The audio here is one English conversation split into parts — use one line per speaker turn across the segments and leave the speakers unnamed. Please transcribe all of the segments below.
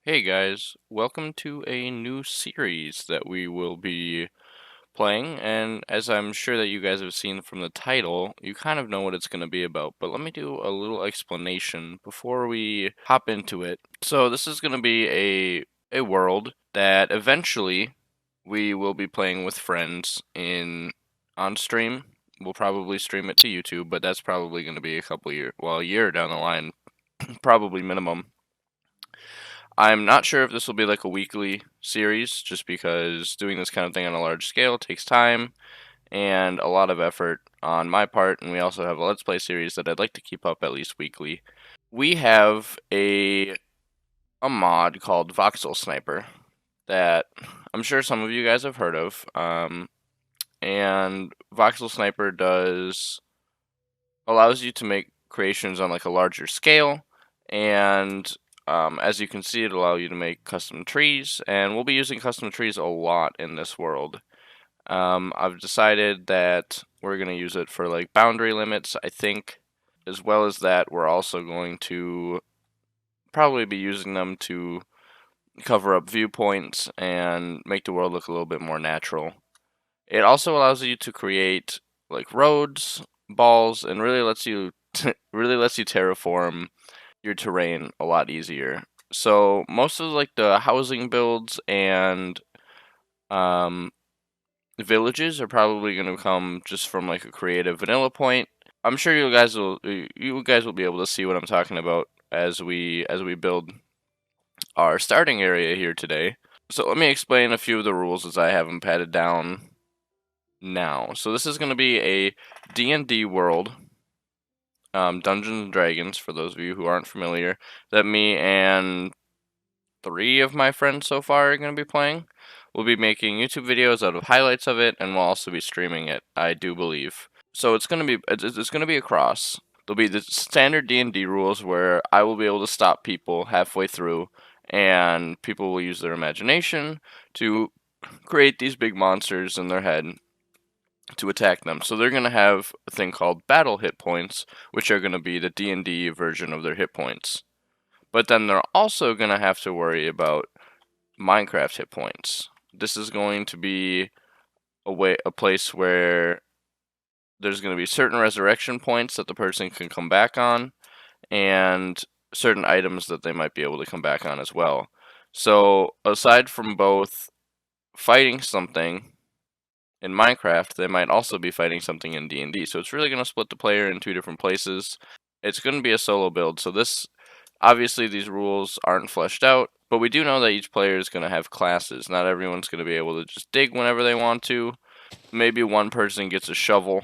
Hey guys, welcome to a new series that we will be playing, and as I'm sure that you guys have seen from the title, you kind of know what it's going to be about, but let me do a little explanation before we hop into it. So this is going to be a world that eventually we will be playing with friends on stream. We'll probably stream it to YouTube, but that's probably going to be a year down the line, probably minimum. I'm not sure if this will be like a weekly series, just because doing this kind of thing on a large scale takes time and a lot of effort on my part, and we also have a Let's Play series that I'd like to keep up at least weekly. We have a mod called Voxel Sniper that I'm sure some of you guys have heard of, and Voxel Sniper allows you to make creations on like a larger scale, and as you can see, it allows you to make custom trees, and we'll be using custom trees a lot in this world. I've decided that we're going to use it for like boundary limits, I think, as well as that we're also going to probably be using them to cover up viewpoints and make the world look a little bit more natural. It also allows you to create like roads, balls, and really lets you terraform your terrain a lot easier. So most of like the housing builds and um, villages are probably going to come just from like a creative vanilla point. I'm sure you guys will be able to see what I'm talking about as we build our starting area here today. So let me explain a few of the rules as I have them padded down now. So this is going to be a D&D world, Dungeons and Dragons, for those of you who aren't familiar, that me and 3 of my friends so far are going to be playing. We'll be making YouTube videos out of highlights of it, and we'll also be streaming it, I do believe. So it's going to be a cross. There'll be the standard D&D rules where I will be able to stop people halfway through, and people will use their imagination to create these big monsters in their head to attack them. So they're going to have a thing called battle hit points, which are going to be the D&D version of their hit points. But then they're also going to have to worry about Minecraft hit points. This is going to be a place where there's going to be certain resurrection points that the person can come back on, and certain items that they might be able to come back on as well. So aside from both fighting something in Minecraft, they might also be fighting something in D&D. So it's really going to split the player in 2 different places. It's going to be a solo build, so obviously these rules aren't fleshed out, but we do know that each player is going to have classes. Not everyone's going to be able to just dig whenever they want to. Maybe one person gets a shovel,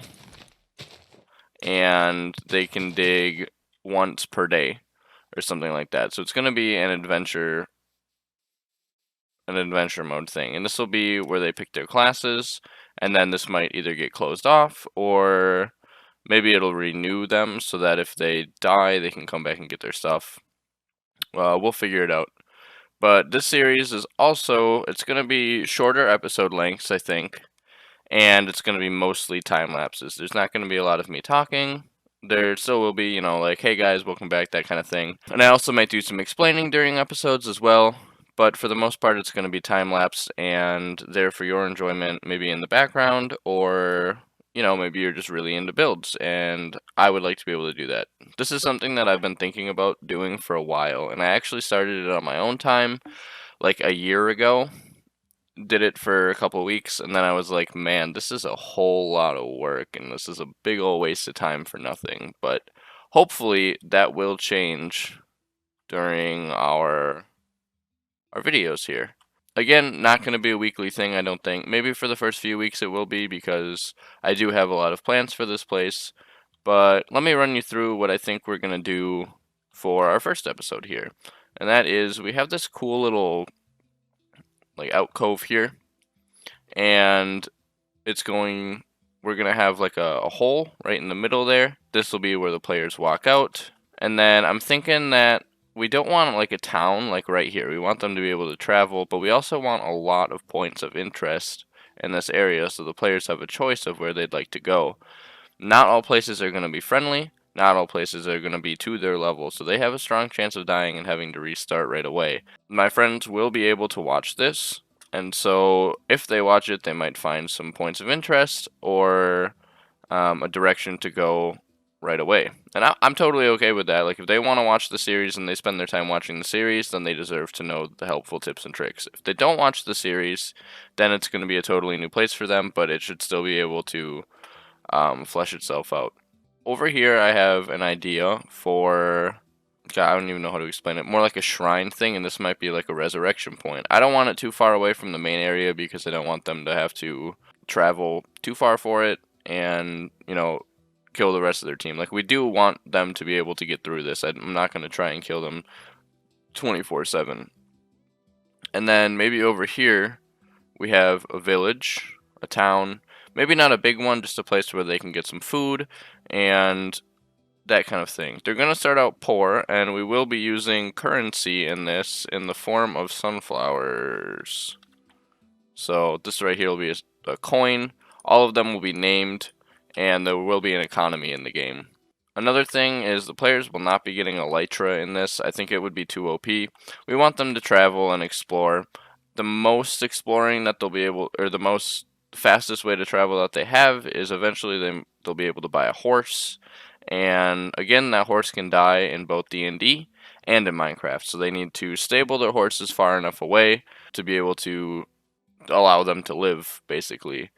and they can dig once per day, or something like that. So it's going to be an adventure mode thing, and this will be where they pick their classes, and then this might either get closed off, or maybe it'll renew them so that if they die, they can come back and get their stuff. We'll figure it out. But this series is also, it's going to be shorter episode lengths, I think, and it's going to be mostly time lapses. There's not going to be a lot of me talking. There still will be, like, hey guys, welcome back, that kind of thing. And I also might do some explaining during episodes as well, but for the most part, it's going to be time lapsed and there for your enjoyment, maybe in the background, or maybe you're just really into builds, and I would like to be able to do that. This is something that I've been thinking about doing for a while, and I actually started it on my own time, like a year ago. Did it for a couple weeks, and then I was like, man, this is a whole lot of work, and this is a big old waste of time for nothing. But hopefully that will change during our videos here. Again, not going to be a weekly thing, I don't think. Maybe for the first few weeks it will be, because I do have a lot of plans for this place. But let me run you through what I think we're going to do for our first episode here. And that is, we have this cool little like alcove here, and we're going to have like a hole right in the middle there. This will be where the players walk out. And then I'm thinking that we don't want like a town like right here. We want them to be able to travel, but we also want a lot of points of interest in this area, so the players have a choice of where they'd like to go. Not all places are going to be friendly, not all places are going to be to their level, so they have a strong chance of dying and having to restart right away. My friends will be able to watch this, and so if they watch it, they might find some points of interest or a direction to go right away. And I'm totally okay with that. Like, if they want to watch the series and they spend their time watching the series, then they deserve to know the helpful tips and tricks. If they don't watch the series, then it's going to be a totally new place for them, but it should still be able to flesh itself out. Over here, I have an idea for, God, I don't even know how to explain it, more like a shrine thing, and this might be like a resurrection point. I don't want it too far away from the main area because I don't want them to have to travel too far for it and, kill the rest of their team. Like, we do want them to be able to get through this. I'm not going to try and kill them 24/7. And then maybe over here, we have a village, a town, maybe not a big one, just a place where they can get some food and that kind of thing. They're going to start out poor, and we will be using currency in this in the form of sunflowers. So this right here will be a coin. All of them will be named, and there will be an economy in the game. Another thing is the players will not be getting elytra in this. I think it would be too OP. We want them to travel and explore. The most exploring that they'll be able, or the most fastest way to travel that they have is eventually they'll be able to buy a horse. And again, that horse can die in both D&D and in Minecraft. So they need to stable their horses far enough away to be able to allow them to live, basically.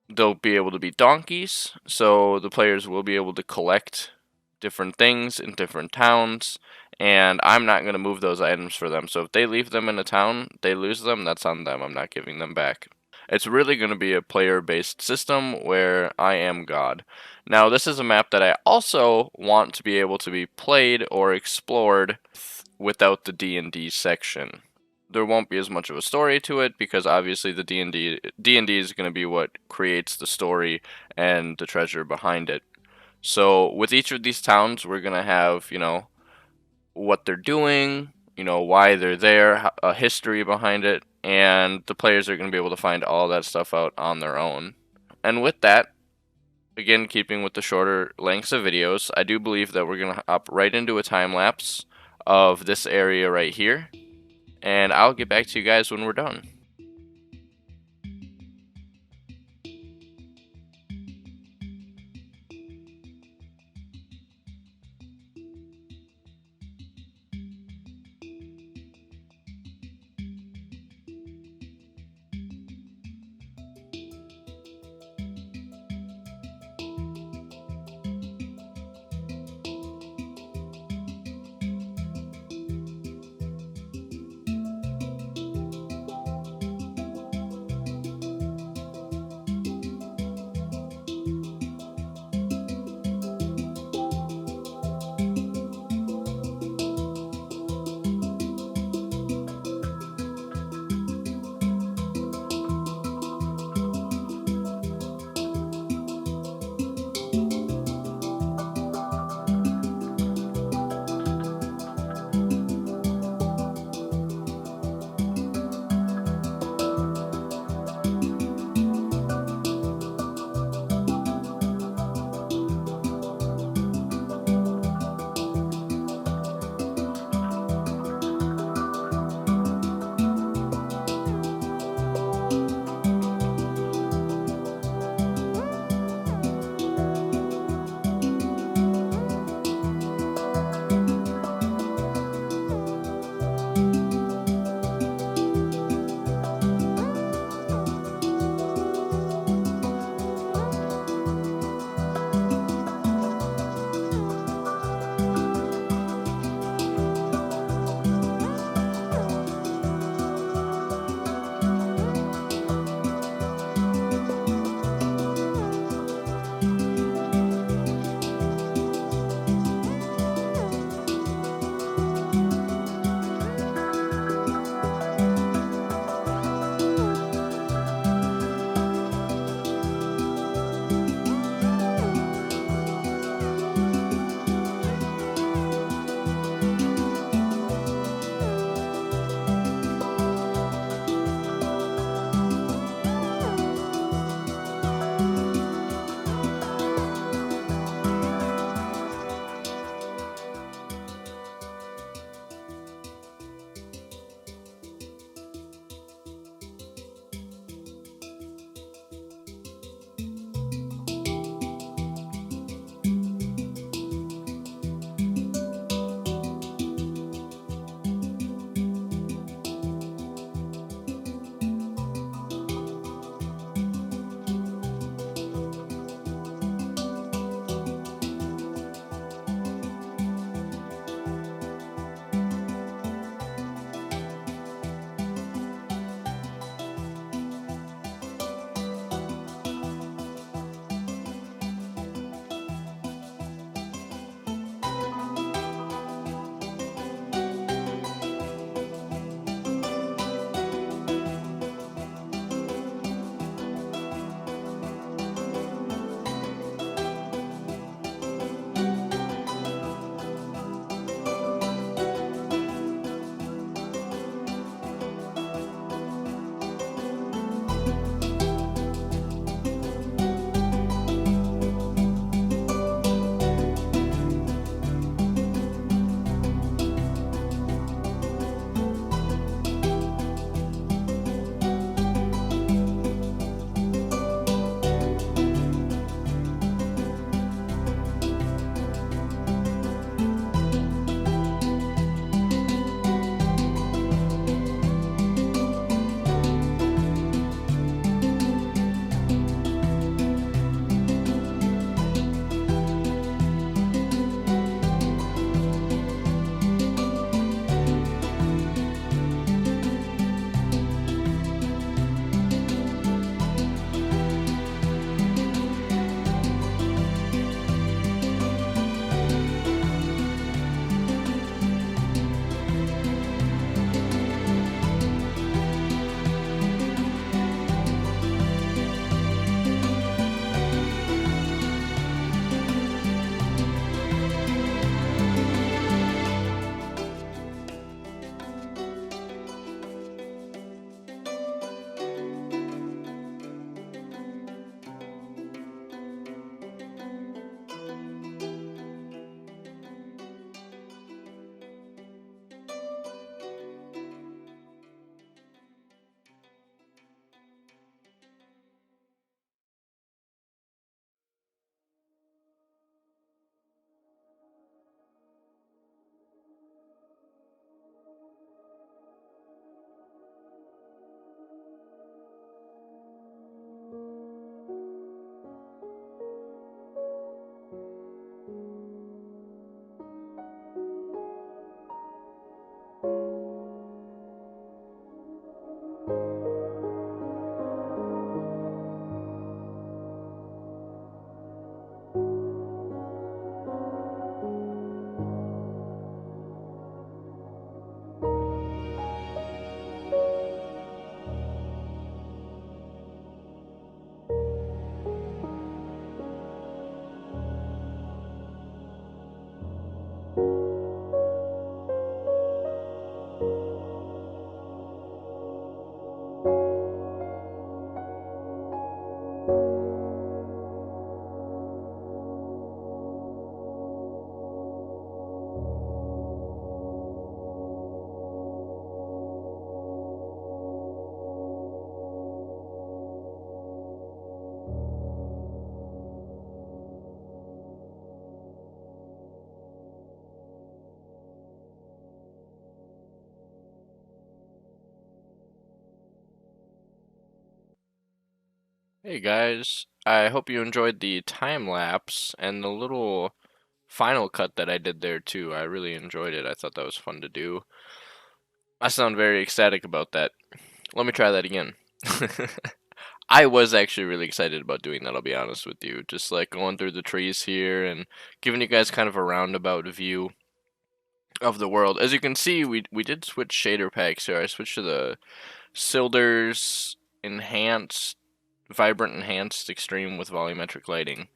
They'll be able to be donkeys, so the players will be able to collect different things in different towns, and I'm not going to move those items for them. So if they leave them in a town, they lose them, that's on them. I'm not giving them back. It's really going to be a player-based system where I am God. Now, this is a map that I also want to be able to be played or explored without the D&D section. There won't be as much of a story to it because obviously the D&D is going to be what creates the story and the treasure behind it. So with each of these towns, we're going to have, what they're doing, why they're there, a history behind it, and the players are going to be able to find all that stuff out on their own. And with that, again, keeping with the shorter lengths of videos, I do believe that we're going to hop right into a time lapse of this area right here. And I'll get back to you guys when we're done. Hey guys, I hope you enjoyed the time lapse and the little final cut that I did there too. I really enjoyed it. I thought that was fun to do. I sound very ecstatic about that. Let me try that again. I was actually really excited about doing that, I'll be honest with you. Just like going through the trees here and giving you guys kind of a roundabout view of the world. As you can see, we did switch shader packs here. I switched to the Silder's Enhanced, Vibrant Enhanced Extreme with Volumetric Lighting.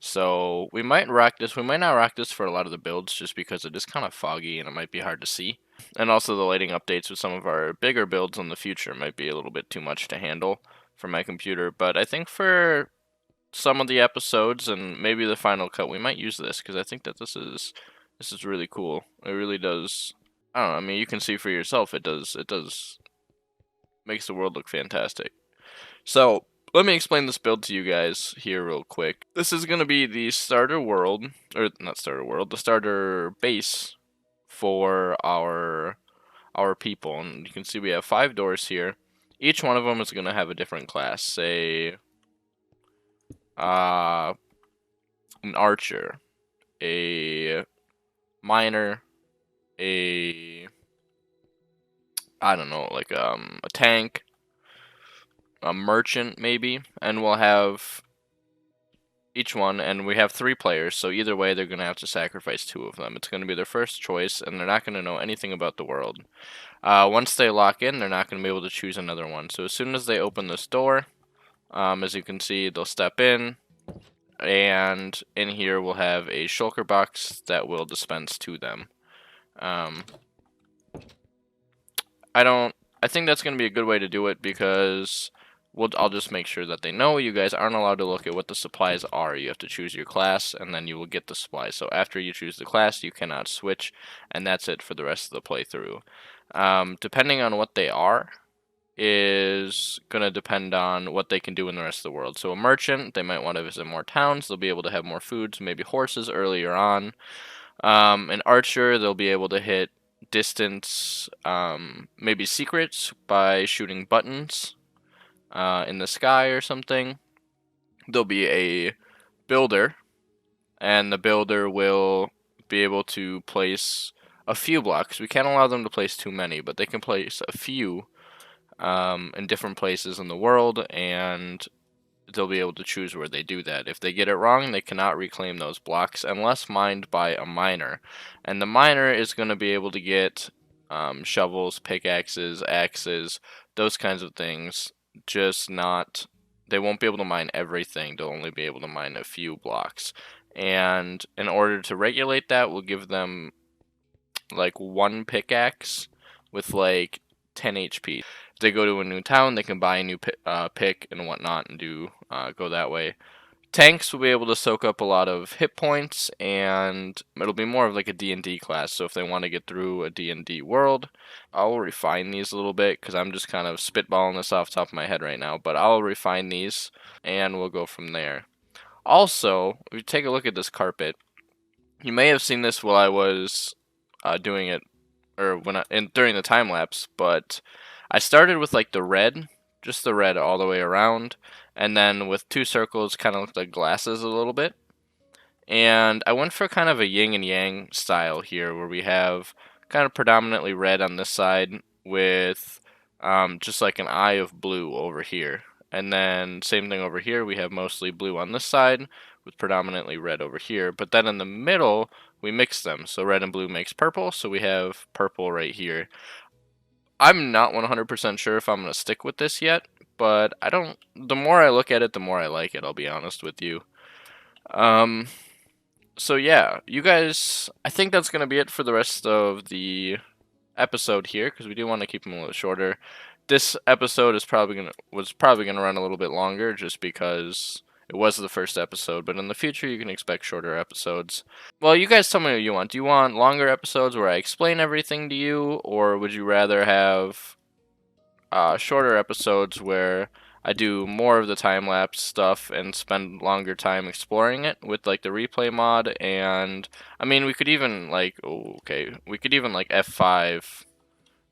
So we might rock this. We might not rock this for a lot of the builds just because it is kind of foggy and it might be hard to see. And also the lighting updates with some of our bigger builds in the future might be a little bit too much to handle for my computer. But I think for some of the episodes and maybe the final cut, we might use this because I think that this is really cool. It really does. I don't know. I mean, you can see for yourself. It does makes the world look fantastic. So let me explain this build to you guys here real quick. This is going to be the starter world, or not starter world, the starter base for our people. And you can see we have 5 doors here. Each one of them is going to have a different class. Say, an archer, a miner, a I don't know, like a tank, a merchant maybe, and we'll have each one, and we have 3 players, so either way they're going to have to sacrifice 2 of them. It's going to be their first choice, and they're not going to know anything about the world. Once they lock in, they're not going to be able to choose another one. So as soon as they open this door, as you can see, they'll step in, and in here we'll have a shulker box that will dispense to them. Um, I think that's going to be a good way to do it because I'll just make sure that they know you guys aren't allowed to look at what the supplies are. You have to choose your class, and then you will get the supplies. So after you choose the class, you cannot switch, and that's it for the rest of the playthrough. Depending on what they are, is going to depend on what they can do in the rest of the world. So a merchant, they might want to visit more towns. They'll be able to have more foods, maybe horses earlier on. An archer, they'll be able to hit distance, maybe secrets by shooting buttons in the sky or something. There'll be a builder, and the builder will be able to place a few blocks. We can't allow them to place too many, but they can place a few in different places in the world, and they'll be able to choose where they do that. If they get it wrong, they cannot reclaim those blocks unless mined by a miner. And the miner is going to be able to get shovels, pickaxes, axes, those kinds of things. Just not, they won't be able to mine everything. They'll only be able to mine a few blocks. And in order to regulate that, we'll give them like 1 pickaxe with like 10 HP. If they go to a new town, they can buy a new pick and whatnot and go that way. Tanks will be able to soak up a lot of hit points, and it'll be more of like a D&D class. So if they want to get through a D&D world, I'll refine these a little bit because I'm just kind of spitballing this off the top of my head right now. But I'll refine these, and we'll go from there. Also, if you take a look at this carpet, you may have seen this while I was doing it, or during the time lapse, but I started with like the red, just the red all the way around, and then with 2 circles, kind of looked like glasses a little bit. And I went for kind of a yin and yang style here, where we have kind of predominantly red on this side with just like an eye of blue over here. And then same thing over here, we have mostly blue on this side with predominantly red over here. But then in the middle, we mix them. So red and blue makes purple, so we have purple right here. I'm not 100% sure if I'm going to stick with this yet, but the more I look at it, the more I like it, I'll be honest with you. So yeah, you guys, I think that's going to be it for the rest of the episode here, because we do want to keep them a little shorter. This episode was probably gonna run a little bit longer, just because it was the first episode, but in the future you can expect shorter episodes. Well, you guys tell me what you want. Do you want longer episodes where I explain everything to you, or would you rather have shorter episodes where I do more of the time-lapse stuff and spend longer time exploring it with like the replay mod? And I mean, we could even like F5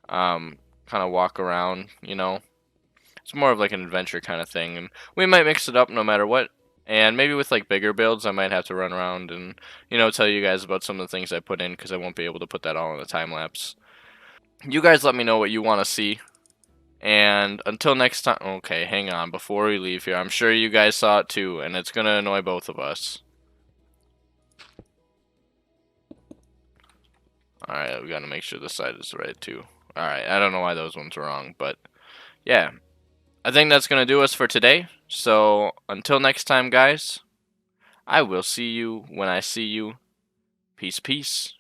kind of walk around, you know. It's more of like an adventure kind of thing, and we might mix it up no matter what. And maybe with like bigger builds, I might have to run around and tell you guys about some of the things I put in because I won't be able to put that all in a time lapse. You guys let me know what you want to see. And until next time, okay, hang on, before we leave here, I'm sure you guys saw it too, and it's gonna annoy both of us. Alright, we gotta make sure this side is right too. Alright, I don't know why those ones are wrong, but yeah. I think that's gonna do us for today. So, until next time, guys, I will see you when I see you. Peace, peace.